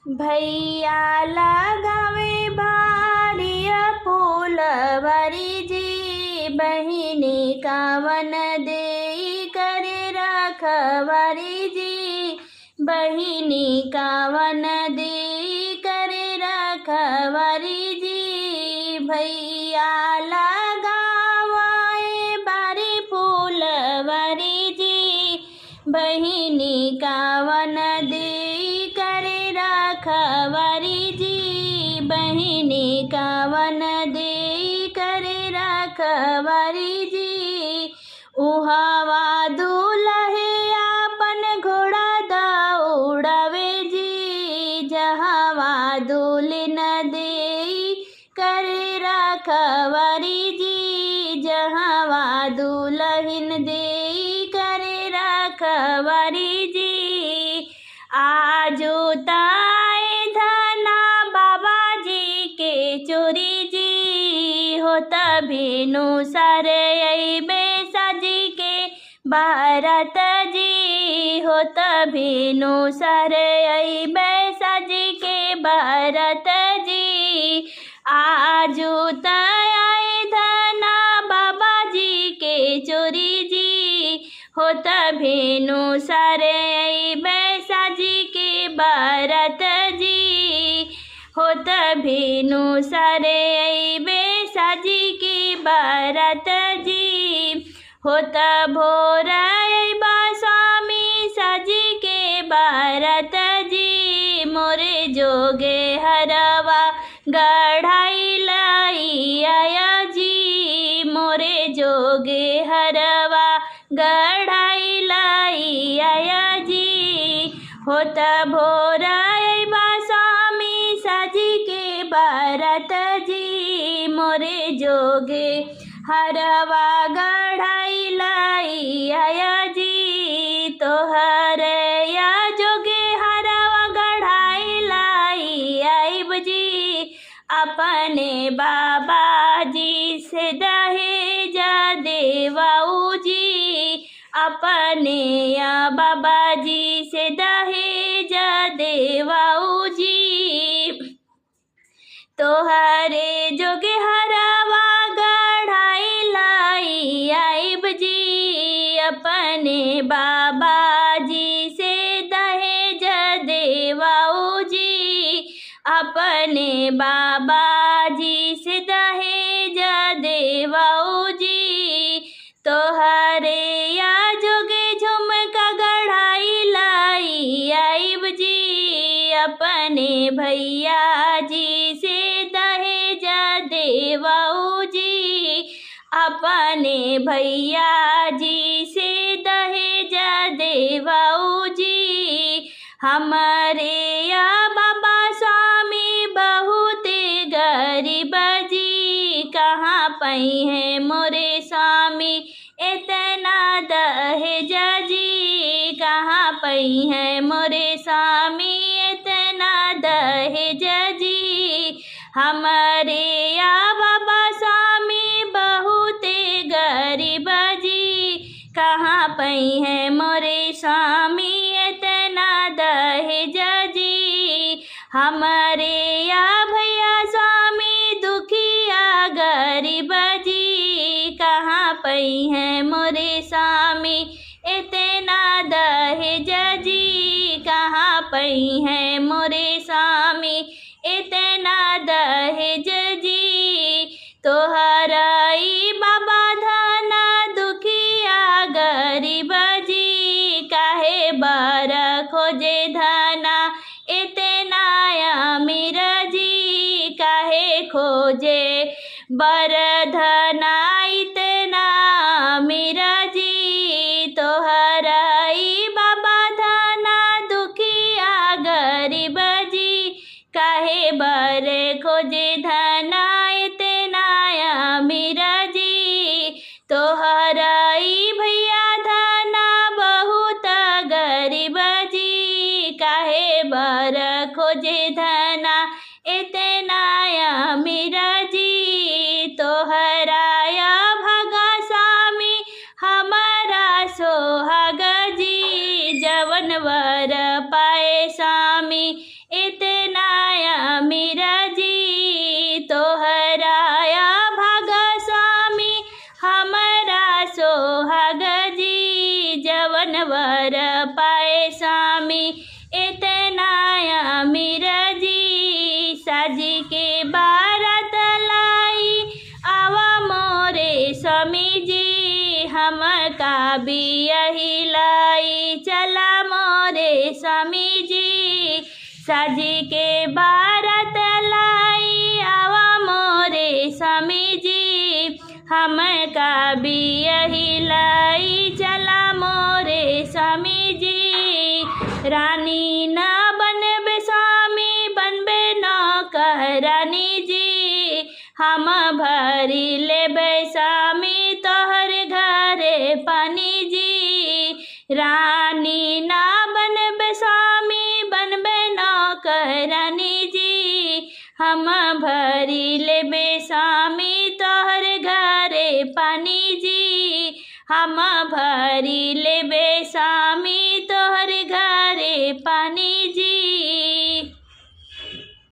भैया लगावे भारिया फूलवरी जी, बहिनी कावन देई करे रखवारी जी, बहिनी कावन देई करे रखवारी जी। भैया लगावाए बारी फूलवरी जी, बहिनी कावन देई करे रखवारी जी, बहिनी कावन देई करे रखवारी जी। उहावा दूल्हे आपन घोड़ा दौड़ावे जी, जहावा दुल्हन देई करे रखवारी जी, जहावा दुल्हन देई करे रखवारी जी। आजो ताए धना बाबा जी के चोरी जी, हो तभिनु सारे अइबे साजी के बारात जी, हो तभिनु सारे अइबे साजी के बारात जी। आजो ताए धना बाबा जी के चोरी जी, हो तभिनु सारे अइबे साजी के बारात जी, हो तभिनु सारे अइबे साजी के बारात जी। हो त भोर अइबा स्वामी साजी के बारात जी, मोरे जोगे हरवा गढ़ाई लाई आया जी, मोरे जोगे हरवा गढ़ाई लाई आया जी। हो त भोर अइबा स्वामी साजी के बारात जी, मोरे जोगे हरवा गढ़ाई लाई आया जी। तोहर या जोगे हरवा गढ़ाई लाई आइब जी, अपने बाबा जी से दहेज देवाऊ जी, अपने या बाबा जी से दहेज देवाऊ जी। तोहरे जोगे हरवा गढ़ाई लाई आइब जी, अपने बाबा जी से दहेज देवाऊ जी, अपने बाबा जी से दहेज देवाऊ जी। तोहरे या जोगे झुमका गढ़ाई लाई आइब जी, अपने भैया जी से दहेज देवाऊ जी, अपने भैया जी से दहेज देवाऊ जी। हमारे या बाबा स्वामी बहुत गरीब जी, कहाँ पई है मोरे स्वामी इतना दहेज जी, कहाँ पई है मोरे स्वामी इतना दहेज जी। हमारे या बाबा स्वामी बहुत गरीब जी, कहाँ पई है मोरे स्वामी इतना दहेज जी। हमारे या भैया स्वामी दुखिया गरीब जी, कहाँ पई है मोरे स्वामी इतना दहेज जी, कहाँ पई है मोरे स्वामी इतना दहेज जी। तोहराई बाबा धना दुखिया गरीब जी, काहे बर खोजे धना इतना अमीर जी, काहे खोजे बर धना इतना अमीर जी। तोहराई बाबा धना दुखिया गरीब जी, काहे बर खोजे धना इतना अमीर जी। तोहराई भैया धना बहुत गरीब जी, काहे बर खोजे धना इतना अमीर जी। तोहराया भगा स्वामी हमारा सोहाग जी, जवन वर पाए स्वामी इतना जवन वर पाए स्वामी इतना अमीर जी। साजी के बारात लाई आवा मोरे स्वामी जी, हम का भी यही लाई चला मोरे स्वामी जी। साजी के बारात लाई आवा मोरे स्वामी जी, हम का भी यही लाई चला मोरे स्वामी जी। रानी न बनबे स्वामी बनबे नौकरानी जी, हम भरी लेबे स्वामी तोहर घरे पानी जी। रानी न बनबे स्वामी बनबे नौकरानी जी, हम भरी लेबे स्वामी तोहर घरे पानी जी, हम भरी लेबे स्वामी।